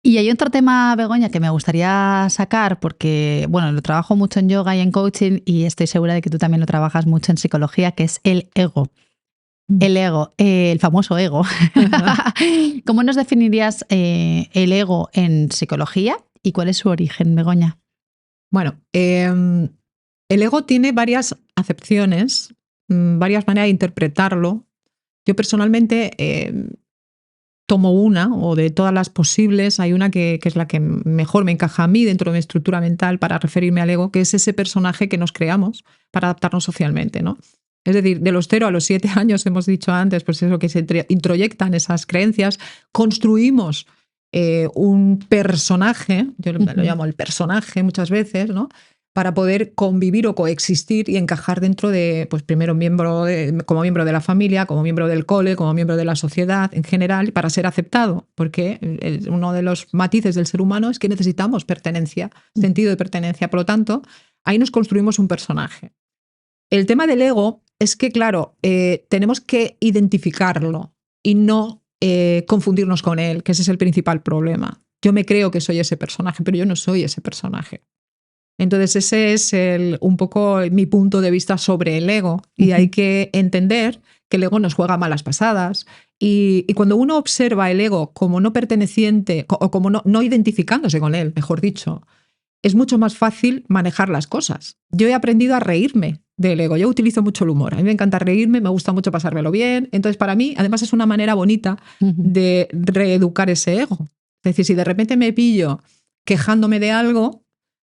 Y hay otro tema, Begoña, que me gustaría sacar porque, bueno, lo trabajo mucho en yoga y en coaching y estoy segura de que tú también lo trabajas mucho en psicología, que es el ego. El ego, el famoso ego. ¿Cómo nos definirías el ego en psicología y cuál es su origen, Begoña? Bueno, el ego tiene varias acepciones, varias maneras de interpretarlo. Yo personalmente tomo una, o de todas las posibles, hay una que es la que mejor me encaja a mí dentro de mi estructura mental para referirme al ego, que es ese personaje que nos creamos para adaptarnos socialmente, ¿no? Es decir, de los 0 a los 7 años, hemos dicho antes, pues eso, que se introyectan esas creencias, construimos un personaje, yo lo llamo el personaje muchas veces, ¿no? Para poder convivir o coexistir y encajar dentro de, pues primero como miembro de la familia, como miembro del cole, como miembro de la sociedad en general, para ser aceptado, porque uno de los matices del ser humano es que necesitamos pertenencia, sentido de pertenencia. Por lo tanto, ahí nos construimos un personaje. El tema del ego es que, claro, tenemos que identificarlo y no confundirnos con él, que ese es el principal problema. Yo me creo que soy ese personaje, pero yo no soy ese personaje. Entonces ese es un poco mi punto de vista sobre el ego, y hay que entender que el ego nos juega malas pasadas, y cuando uno observa el ego como no perteneciente o como no identificándose con él, mejor dicho, es mucho más fácil manejar las cosas. Yo he aprendido a reírme del ego, yo utilizo mucho el humor, a mí me encanta reírme, me gusta mucho pasármelo bien, entonces para mí además es una manera bonita de reeducar ese ego. Es decir, si de repente me pillo quejándome de algo,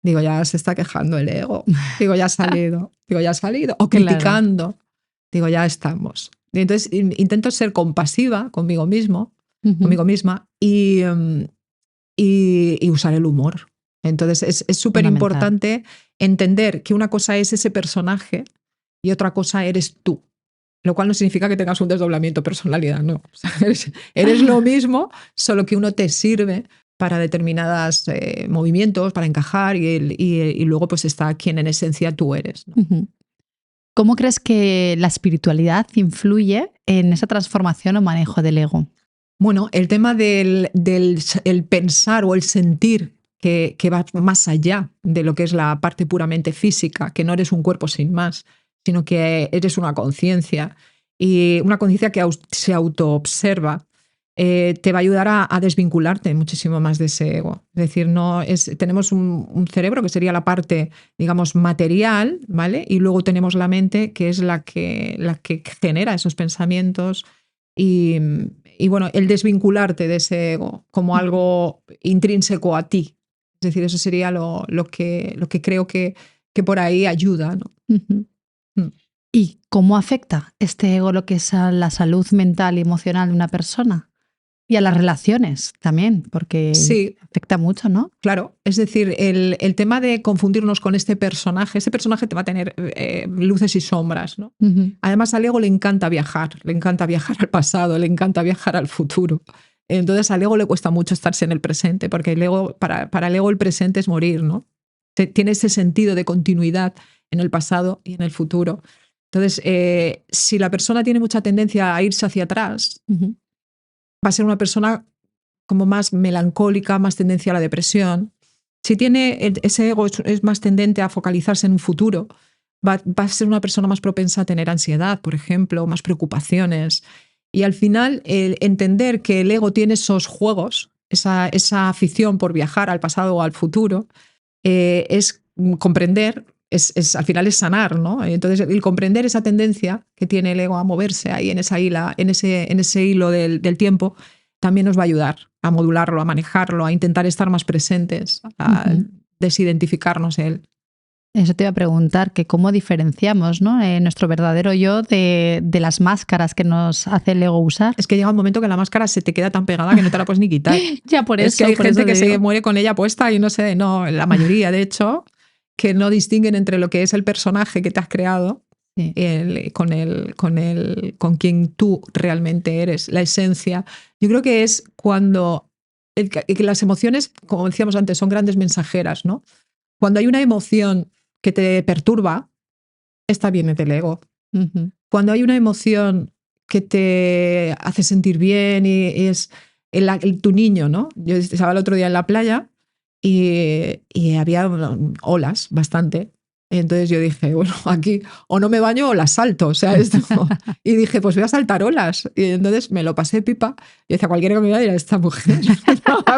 digo, ya se está quejando el ego. Digo, ya ha salido. Digo, ya ha salido. O criticando. Claro. Digo, ya estamos. Y entonces intento ser compasiva conmigo mismo, conmigo misma, y usar el humor. Entonces es súper importante entender que una cosa es ese personaje y otra cosa eres tú. Lo cual no significa que tengas un desdoblamiento de personalidad, no. O sea, eres lo mismo, solo que uno te sirve para determinados movimientos, para encajar, y luego pues está quien en esencia tú eres, ¿no? ¿Cómo crees que la espiritualidad influye en esa transformación o manejo del ego? Bueno, el tema del el pensar o el sentir que va más allá de lo que es la parte puramente física, que no eres un cuerpo sin más, sino que eres una conciencia, y una conciencia que se autoobserva, te va a ayudar a desvincularte muchísimo más de ese ego. Es decir, tenemos un cerebro que sería la parte, digamos, material, ¿vale? Y luego tenemos la mente, que es la que genera esos pensamientos, y bueno, el desvincularte de ese ego como algo intrínseco a ti. Es decir, eso sería lo que creo que por ahí ayuda, ¿no? ¿Y cómo afecta este ego lo que es a la salud mental y emocional de una persona? Y a las relaciones también, porque sí, afecta mucho, ¿no? Claro, es decir, el tema de confundirnos con ese personaje te va a tener luces y sombras, ¿no? Además, al ego le encanta viajar al pasado, le encanta viajar al futuro. Entonces, al ego le cuesta mucho estarse en el presente, porque el ego, para el ego el presente es morir, ¿no? Tiene ese sentido de continuidad en el pasado y en el futuro. Entonces, si la persona tiene mucha tendencia a irse hacia atrás, va a ser una persona como más melancólica, más tendencia a la depresión. Si tiene ese ego es más tendente a focalizarse en un futuro, va a ser una persona más propensa a tener ansiedad, por ejemplo, más preocupaciones. Y al final, entender que el ego tiene esos juegos, esa afición por viajar al pasado o al futuro, es comprender, al final es sanar, ¿no? Entonces, el comprender esa tendencia que tiene el ego a moverse ahí en esa en ese hilo del tiempo, también nos va a ayudar a modularlo, a manejarlo, a intentar estar más presentes, a desidentificarnos de él. Eso te iba a preguntar, que cómo diferenciamos, ¿no? Nuestro verdadero yo de las máscaras que nos hace el ego usar. Es que llega un momento que la máscara se te queda tan pegada que no te la puedes ni quitar. Ya por eso. Es que hay gente que se muere con ella puesta y no sé, no, la mayoría de hecho, que no distinguen entre lo que es el personaje que te has creado, sí, con quien tú realmente eres, la esencia. Yo creo que es cuando que las emociones, como decíamos antes, son grandes mensajeras, ¿no? Cuando hay una emoción que te perturba, está bien del ego. Cuando hay una emoción que te hace sentir bien y es tu niño, ¿no? Yo estaba el otro día en la playa y había olas bastante. Entonces yo dije, bueno, aquí o no me baño o las salto, o sea, esto. Y dije, pues voy a saltar olas. Y entonces me lo pasé pipa. Y decía, cualquiera que me vea dirá, esta mujer,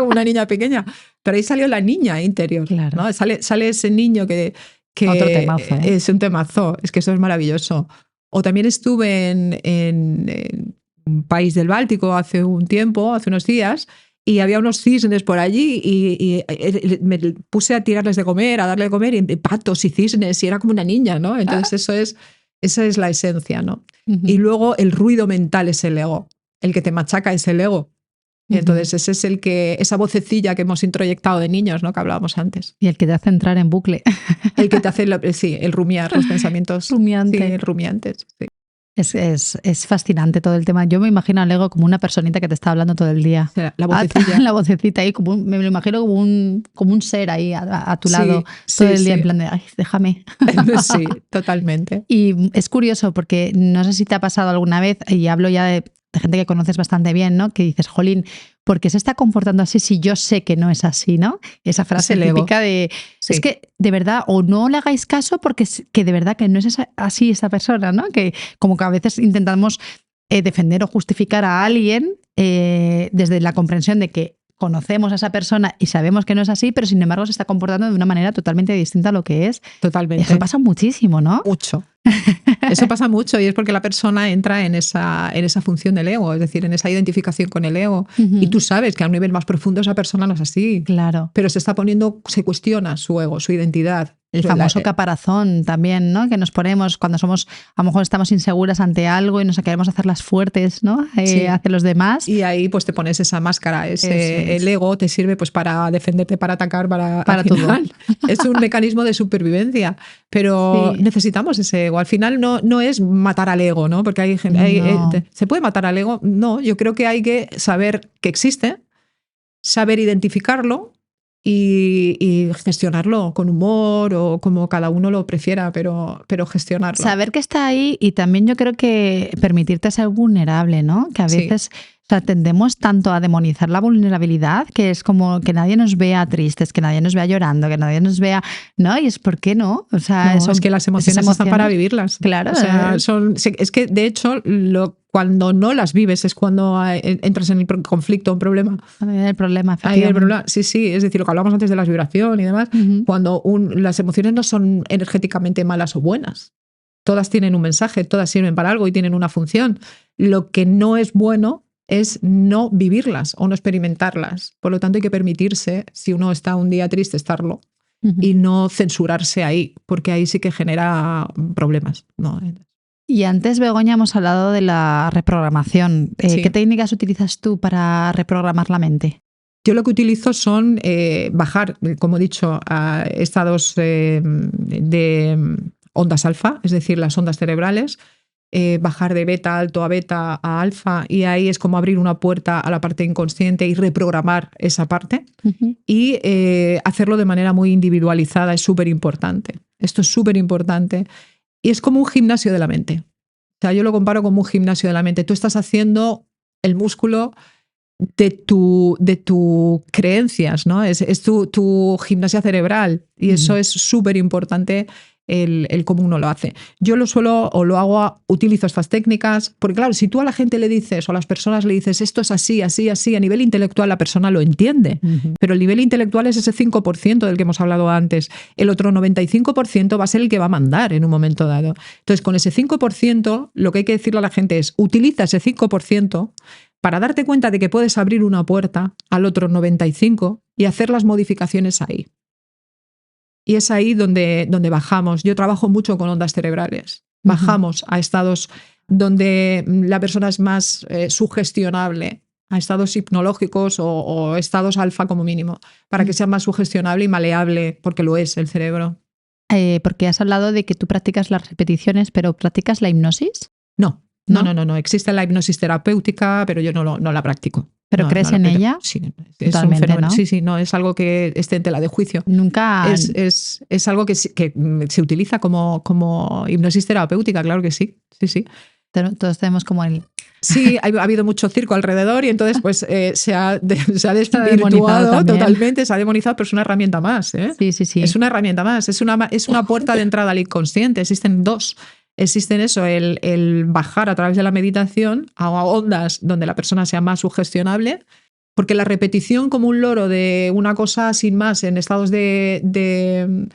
una niña pequeña. Pero ahí salió la niña interior, Claro. ¿no? Sale ese niño que Otro temazo, ¿eh? es un temazo, es que eso es maravilloso. O también estuve en un país del Báltico hace un tiempo, hace unos días, y había unos cisnes por allí y me puse a tirarles de comer, a darle de comer, y patos y cisnes, y era como una niña, ¿no? Entonces esa es la esencia, ¿no? Y luego el ruido mental es el ego, el que te machaca es el ego. Y entonces ese es esa vocecilla que hemos introyectado de niños, ¿no? Que hablábamos antes. Y el que te hace entrar en bucle. El que te hace, el rumiar, los pensamientos. Rumiante. Sí, el rumiantes, sí. Es fascinante todo el tema. Yo me imagino al ego como una personita que te está hablando todo el día. O sea, la vocecilla. La vocecita ahí, me lo imagino como un ser ahí a tu lado todo el día en plan de, ay, déjame. Sí, totalmente. Y es curioso porque no sé si te ha pasado alguna vez, y hablo ya de gente que conoces bastante bien, ¿no? Que dices, jolín, ¿por qué se está comportando así si yo sé que no es así, ¿no? Esa frase típica de, es que de verdad, o no le hagáis caso porque que de verdad que no es así esa persona, ¿no? Que como que a veces intentamos defender o justificar a alguien desde la comprensión de que conocemos a esa persona y sabemos que no es así, pero sin embargo se está comportando de una manera totalmente distinta a lo que es. Totalmente. Eso pasa muchísimo, ¿no? Mucho. Eso pasa mucho y es porque la persona entra en esa función del ego, es decir, en esa identificación con el ego. Y tú sabes que a un nivel más profundo esa persona no es así. Claro. Pero se cuestiona su ego, su identidad. El famoso caparazón también, ¿no? Que nos ponemos cuando a lo mejor estamos inseguras ante algo y nos queremos hacerlas fuertes, ¿no? Hacia los demás. Y ahí pues te pones esa máscara, el ego te sirve pues para defenderte, para atacar, para todo. Es un mecanismo de supervivencia, pero necesitamos ese ego. Al final no es matar al ego, ¿no? Porque hay gente, ¿se puede matar al ego? No, yo creo que hay que saber que existe, saber identificarlo y gestionarlo con humor o como cada uno lo prefiera, pero gestionarlo. Saber que está ahí y también yo creo que permitirte ser vulnerable, ¿no? Que a veces tendemos tanto a demonizar la vulnerabilidad, que es como que nadie nos vea tristes, que nadie nos vea llorando, que nadie nos vea, ¿no? Y es ¿por qué no? O sea, es que las emociones están para vivirlas. Claro. O sea, es que de hecho cuando no las vives es cuando entras en el conflicto, un problema. Cuando viene el problema, efectivamente. Ahí el problema, sí, es decir, lo que hablamos antes de la vibración y demás, cuando las emociones no son energéticamente malas o buenas. Todas tienen un mensaje, todas sirven para algo y tienen una función. Lo que no es bueno es no vivirlas o no experimentarlas. Por lo tanto, hay que permitirse, si uno está un día triste, estarlo y no censurarse ahí, porque ahí sí que genera problemas, ¿no? Y antes, Begoña, hemos hablado de la reprogramación. ¿Qué técnicas utilizas tú para reprogramar la mente? Yo lo que utilizo son bajar, como he dicho, a estados de ondas alfa, es decir, las ondas cerebrales, bajar de beta alto a beta a alfa, y ahí es como abrir una puerta a la parte inconsciente y reprogramar esa parte. Y hacerlo de manera muy individualizada es súper importante. Esto es súper importante. Y es como un gimnasio de la mente. O sea, yo lo comparo como un gimnasio de la mente. Tú estás haciendo el músculo de tu creencias, ¿no? Es tu gimnasia cerebral. Y eso es súper importante, el cómo uno lo hace. Yo utilizo estas técnicas, porque claro, si tú a la gente le dices, o a las personas le dices, esto es así, así, así, a nivel intelectual la persona lo entiende, pero el nivel intelectual es ese 5% del que hemos hablado antes. El otro 95% va a ser el que va a mandar en un momento dado. Entonces, con ese 5%, lo que hay que decirle a la gente es, utiliza ese 5% para darte cuenta de que puedes abrir una puerta al otro 95% y hacer las modificaciones ahí. Y es ahí donde bajamos. Yo trabajo mucho con ondas cerebrales. Bajamos a estados donde la persona es más sugestionable, a estados hipnológicos o estados alfa como mínimo, para que sea más sugestionable y maleable, porque lo es el cerebro. Porque has hablado de que tú practicas las repeticiones, pero ¿practicas la hipnosis? No. Existe la hipnosis terapéutica, pero yo no la practico. ¿Pero crees en ella? Sí, es un fenómeno. ¿No? Sí, no es algo que esté en tela de juicio. Nunca. Es algo que se utiliza como hipnosis terapéutica, claro que sí. Sí. Todos tenemos como Sí, ha habido mucho circo alrededor y entonces pues se ha demonizado desvirtuado también. totalmente, se ha demonizado, pero es una herramienta más. Sí, sí, sí. Es una herramienta más, es una puerta de entrada al inconsciente. Existen dos. Existen eso, el bajar a través de la meditación a ondas donde la persona sea más sugestionable, porque la repetición como un loro de una cosa sin más en estados de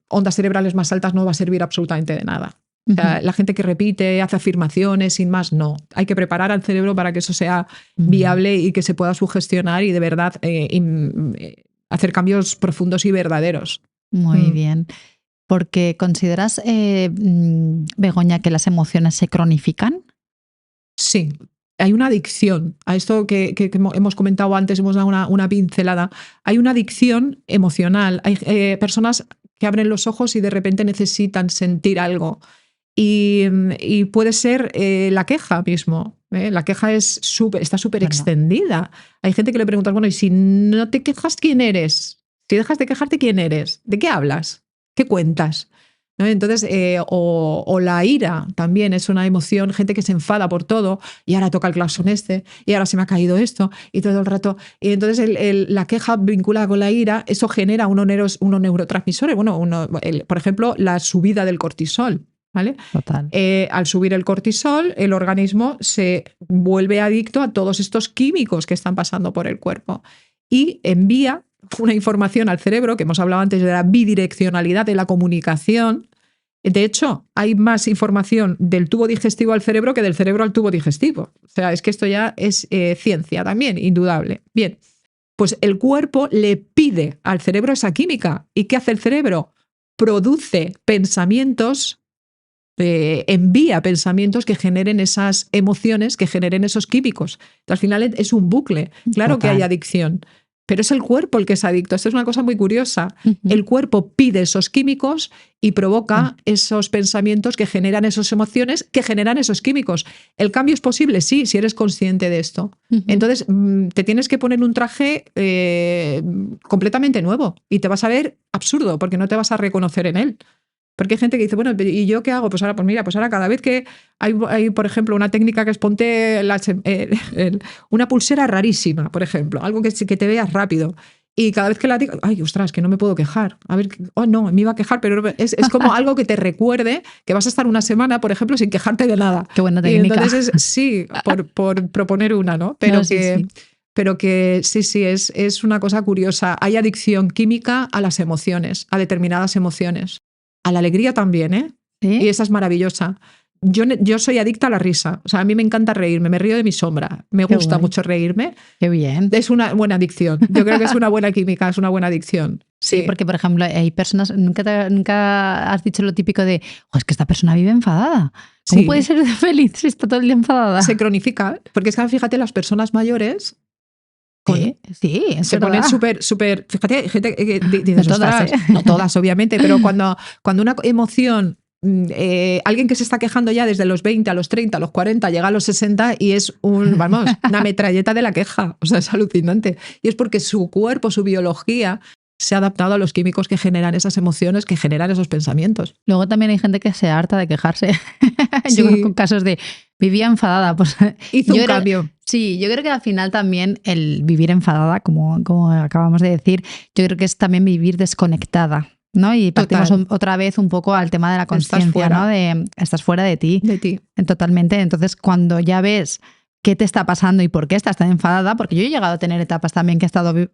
ondas cerebrales más altas no va a servir absolutamente de nada. O sea, la gente que repite, hace afirmaciones sin más, no. Hay que preparar al cerebro para que eso sea viable y que se pueda sugestionar y de verdad hacer cambios profundos y verdaderos. Muy bien. Porque consideras, Begoña, que las emociones se cronifican. Sí, hay una adicción a esto que hemos comentado antes, hemos dado una pincelada. Hay una adicción emocional. Hay personas que abren los ojos y de repente necesitan sentir algo. Y puede ser la queja mismo. La queja está súper extendida. Hay gente que le pregunta, bueno, y si no te quejas, ¿quién eres? Si dejas de quejarte, ¿quién eres? ¿De qué hablas? ¿Qué cuentas? ¿No? Entonces, o la ira también es una emoción, gente que se enfada por todo, y ahora toca el claxon y ahora se me ha caído esto, y todo el rato. Y entonces la queja vinculada con la ira, eso genera unos neurotransmisores. Bueno, por ejemplo, la subida del cortisol. ¿Vale? Total. Al subir el cortisol, el organismo se vuelve adicto a todos estos químicos que están pasando por el cuerpo y envía una información al cerebro, que hemos hablado antes de la bidireccionalidad de la comunicación. De hecho, hay más información del tubo digestivo al cerebro que del cerebro al tubo digestivo. O sea, es que esto ya es ciencia también, indudable. Bien, pues el cuerpo le pide al cerebro esa química. ¿Y qué hace el cerebro? Produce pensamientos, envía pensamientos que generen esas emociones, que generen esos químicos. Al final es un bucle. Claro Total. Que hay adicción, pero es el cuerpo el que es adicto. Esto es una cosa muy curiosa. El cuerpo pide esos químicos y provoca esos pensamientos que generan esas emociones, que generan esos químicos. ¿El cambio es posible? Sí, si eres consciente de esto. Entonces, te tienes que poner un traje completamente nuevo y te vas a ver absurdo porque no te vas a reconocer en él. Porque hay gente que dice, bueno, ¿y yo qué hago? Pues ahora cada vez que hay por ejemplo, una técnica que es ponte una pulsera rarísima, por ejemplo, algo que te veas rápido. Y cada vez que la digo, ay, ostras, que no me puedo quejar. A ver, no, me iba a quejar, pero es como algo que te recuerde que vas a estar una semana, por ejemplo, sin quejarte de nada. Qué buena técnica. Y entonces, sí, por proponer una, ¿no? Pero que sí, es una cosa curiosa. Hay adicción química a las emociones, a determinadas emociones. A la alegría también, ¿eh? ¿Sí? Y esa es maravillosa. Yo soy adicta a la risa. O sea, a mí me encanta reírme, me río de mi sombra. Me gusta mucho reírme. Qué bien. Es una buena adicción. Yo creo que es una buena química, es una buena adicción. Sí, porque, por ejemplo, hay personas, nunca has dicho lo típico de, es que esta persona vive enfadada. ¿Cómo puede ser feliz si está todo el día enfadada? Se cronifica, porque es que fíjate, las personas mayores sí, se ponen súper. Fíjate, gente que dices, no todas, no todas, obviamente, pero cuando una emoción, alguien que se está quejando ya desde los 20 a los 30, a los 40, llega a los 60 y es una metralleta de la queja. O sea, es alucinante. Y es porque su cuerpo, su biología, se ha adaptado a los químicos que generan esas emociones, que generan esos pensamientos. Luego también hay gente que se harta de quejarse. Sí. Yo conozco casos de vivía enfadada. Pues, hizo un cambio. Sí, yo creo que al final también el vivir enfadada, como acabamos de decir, yo creo que es también vivir desconectada, ¿no? Y partimos otra vez un poco al tema de la conciencia, ¿no? De estás fuera de ti. De ti. Totalmente. Entonces, cuando ya ves qué te está pasando y por qué estás tan enfadada, porque yo he llegado a tener etapas también que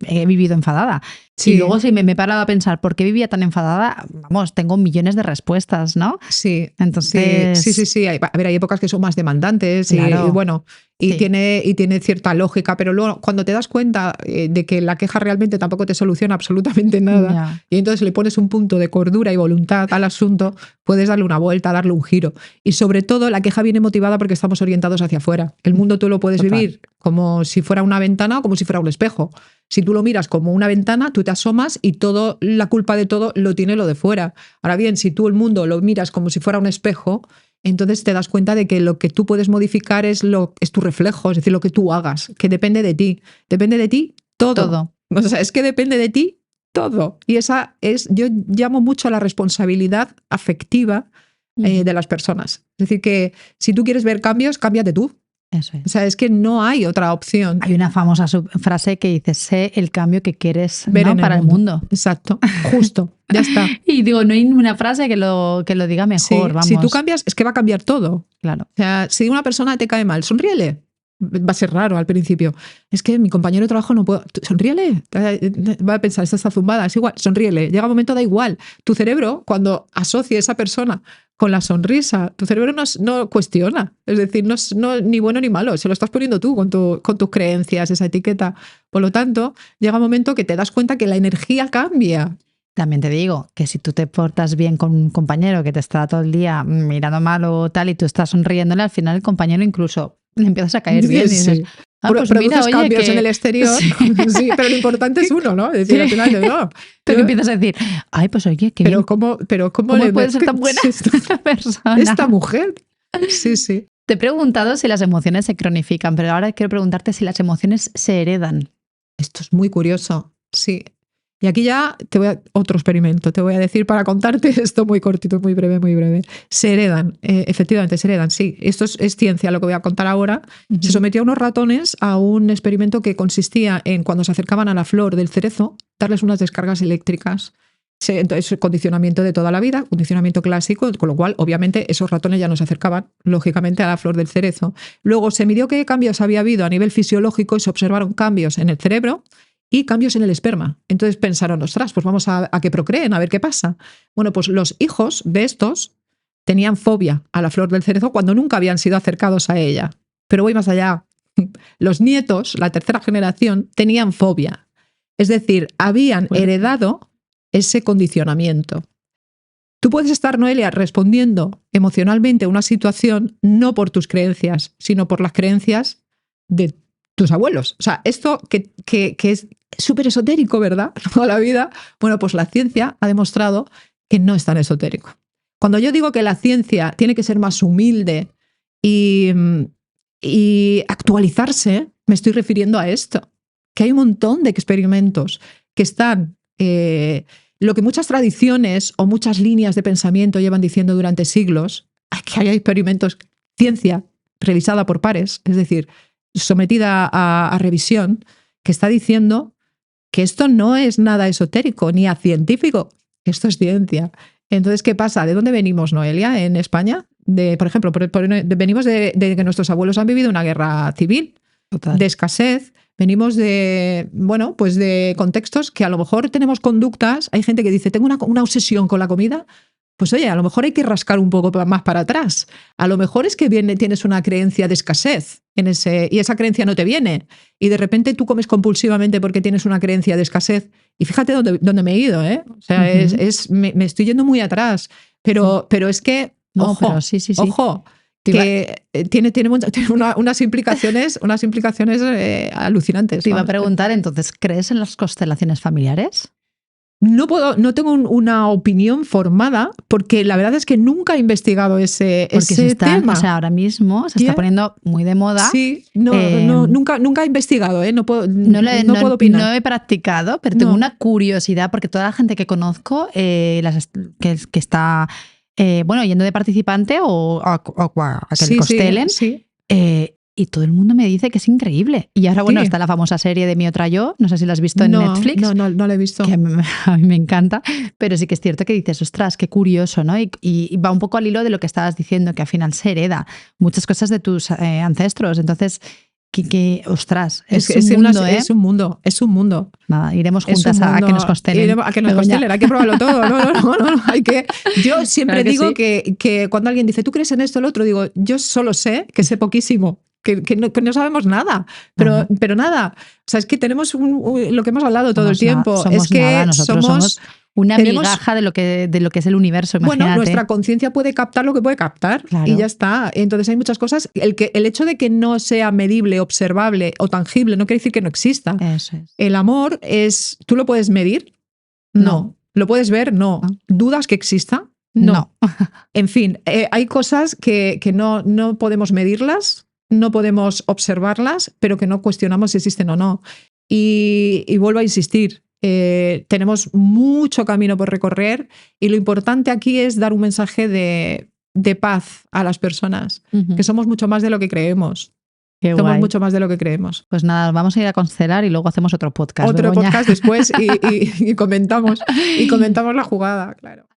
he vivido enfadada. Sí. Y luego si me he parado a pensar por qué vivía tan enfadada, vamos, tengo millones de respuestas, ¿no? Sí. Entonces... Sí. A ver, hay épocas que son más demandantes claro. y bueno, y tiene cierta lógica, pero luego cuando te das cuenta de que la queja realmente tampoco te soluciona absolutamente nada, y entonces le pones un punto de cordura y voluntad al asunto, puedes darle una vuelta, darle un giro. Y sobre todo la queja viene motivada porque estamos orientados hacia afuera. El mundo tú lo puedes vivir como si fuera una ventana o como si fuera un espejo. Si tú lo miras como una ventana, tú te asomas y la culpa de todo lo tiene lo de fuera. Ahora bien, si tú el mundo lo miras como si fuera un espejo, entonces te das cuenta de que lo que tú puedes modificar es tu reflejo, es decir, lo que tú hagas, que depende de ti. Depende de ti todo. O sea, es que depende de ti todo. Y yo llamo mucho a la responsabilidad afectiva, de las personas. Es decir, que si tú quieres ver cambios, cámbiate tú. Eso es. O sea, es que no hay otra opción. Hay una famosa frase que dice, sé el cambio que quieres Ver en para el mundo. Exacto, justo, ya está. Y digo, no hay ninguna frase que lo diga mejor, Sí, vamos. si tú cambias, es que va a cambiar todo. Claro. O sea, si una persona te cae mal, sonríele. Va a ser raro al principio. Es que mi compañero de trabajo no puedo. Sonríele. Va a pensar, esta está zumbada. Es igual, sonríele. Llega un momento, da igual. Tu cerebro, cuando asocia a esa persona con la sonrisa, tu cerebro no cuestiona. Es decir, no ni bueno ni malo. Se lo estás poniendo tú con tus creencias, esa etiqueta. Por lo tanto, llega un momento que te das cuenta que la energía cambia. También te digo que si tú te portas bien con un compañero que te está todo el día mirando mal o tal y tú estás sonriéndole, al final el compañero incluso le empiezas a caer bien. Sí, y dices, pues mira, cambios en el exterior, sí, pero lo importante es uno, ¿no? Es decir, al final no. Tú que empiezas a decir, ay, pues oye, qué bien. ¿Cómo puede ser tan buena esta persona? Esta mujer. Sí, sí. Te he preguntado si las emociones se cronifican, pero ahora quiero preguntarte si las emociones se heredan. Esto es muy curioso, sí. Y aquí ya otro experimento, te voy a decir para contarte esto muy cortito, muy breve, muy breve. Se heredan, efectivamente se heredan, sí. Esto es ciencia lo que voy a contar ahora. Se sometió a unos ratones a un experimento que consistía en, cuando se acercaban a la flor del cerezo, darles unas descargas eléctricas. Entonces, condicionamiento de toda la vida, condicionamiento clásico, con lo cual, obviamente, esos ratones ya no se acercaban, lógicamente, a la flor del cerezo. Luego se midió qué cambios había habido a nivel fisiológico y se observaron cambios en el cerebro y cambios en el esperma. Entonces pensaron, ostras, pues vamos a que procreen, a ver qué pasa. Bueno, pues los hijos de estos tenían fobia a la flor del cerezo cuando nunca habían sido acercados a ella. Pero voy más allá. Los nietos, la tercera generación, tenían fobia. Es decir, habían heredado ese condicionamiento. Tú puedes estar, Noelia, respondiendo emocionalmente a una situación no por tus creencias, sino por las creencias de tus abuelos. O sea, esto que es súper esotérico, ¿verdad? Toda la vida. Bueno, pues la ciencia ha demostrado que no es tan esotérico. Cuando yo digo que la ciencia tiene que ser más humilde y actualizarse, me estoy refiriendo a esto. Que hay un montón de experimentos que están... lo que muchas tradiciones o muchas líneas de pensamiento llevan diciendo durante siglos, que hay experimentos, ciencia revisada por pares, es decir, sometida a revisión, que está diciendo que esto no es nada esotérico ni científico, esto es ciencia. Entonces, ¿qué pasa? ¿De dónde venimos, Noelia, en España? Por ejemplo, venimos de que nuestros abuelos han vivido una guerra civil, total, de escasez. Venimos de, bueno, pues de contextos que a lo mejor tenemos conductas. Hay gente que dice, tengo una obsesión con la comida. Pues oye, a lo mejor hay que rascar un poco más para atrás. A lo mejor es que tienes una creencia de escasez y esa creencia no te viene. Y de repente tú comes compulsivamente porque tienes una creencia de escasez. Y fíjate dónde me he ido, ¿eh? O sea, me estoy yendo muy atrás. Pero es que, no, ojo, pero sí. Ojo, que tiene unas implicaciones alucinantes. Te iba a preguntar, entonces, ¿crees en las constelaciones familiares? No tengo una opinión formada porque la verdad es que nunca he investigado ese tema. O sea, ahora mismo se está poniendo muy de moda. Sí, nunca he investigado, no puedo opinar. No he practicado, pero tengo una curiosidad porque toda la gente que conozco que está yendo de participante o a que le constelen, y todo el mundo me dice que es increíble. Y ahora, bueno, está la famosa serie de Mi Otra Yo, no sé si la has visto en Netflix. No la he visto. Que a mí me encanta, pero sí que es cierto que dices, ostras, qué curioso, ¿no? Y va un poco al hilo de lo que estabas diciendo, que al final se hereda muchas cosas de tus ancestros. Entonces, ostras, es un mundo. Nada, iremos juntas a que nos constelen. A que nos constelen, hay que probarlo todo. No, hay que... Yo siempre digo que cuando alguien dice, ¿tú crees en esto o lo otro? Digo, yo solo sé que sé poquísimo. Que no sabemos nada, pero nada. O sea, es que tenemos lo que hemos hablado todo el tiempo. Somos una migaja de lo que es el universo, imagínate. Bueno, nuestra conciencia puede captar lo que puede captar, claro, y ya está. Entonces hay muchas cosas. El hecho de que no sea medible, observable o tangible no quiere decir que no exista. Eso es. El amor es... ¿Tú lo puedes medir? No. ¿Lo puedes ver? No. ¿Dudas que exista? No. En fin, hay cosas que no podemos medirlas, no podemos observarlas, pero que no cuestionamos si existen o no. Y vuelvo a insistir, tenemos mucho camino por recorrer y lo importante aquí es dar un mensaje de de paz a las personas, Ujú. que somos mucho más de lo que creemos. Qué Somos guay. mucho más de lo que creemos. Pues nada, vamos a ir a Constelar y luego hacemos otro podcast. Otro Begoña. podcast después y comentamos la jugada, claro.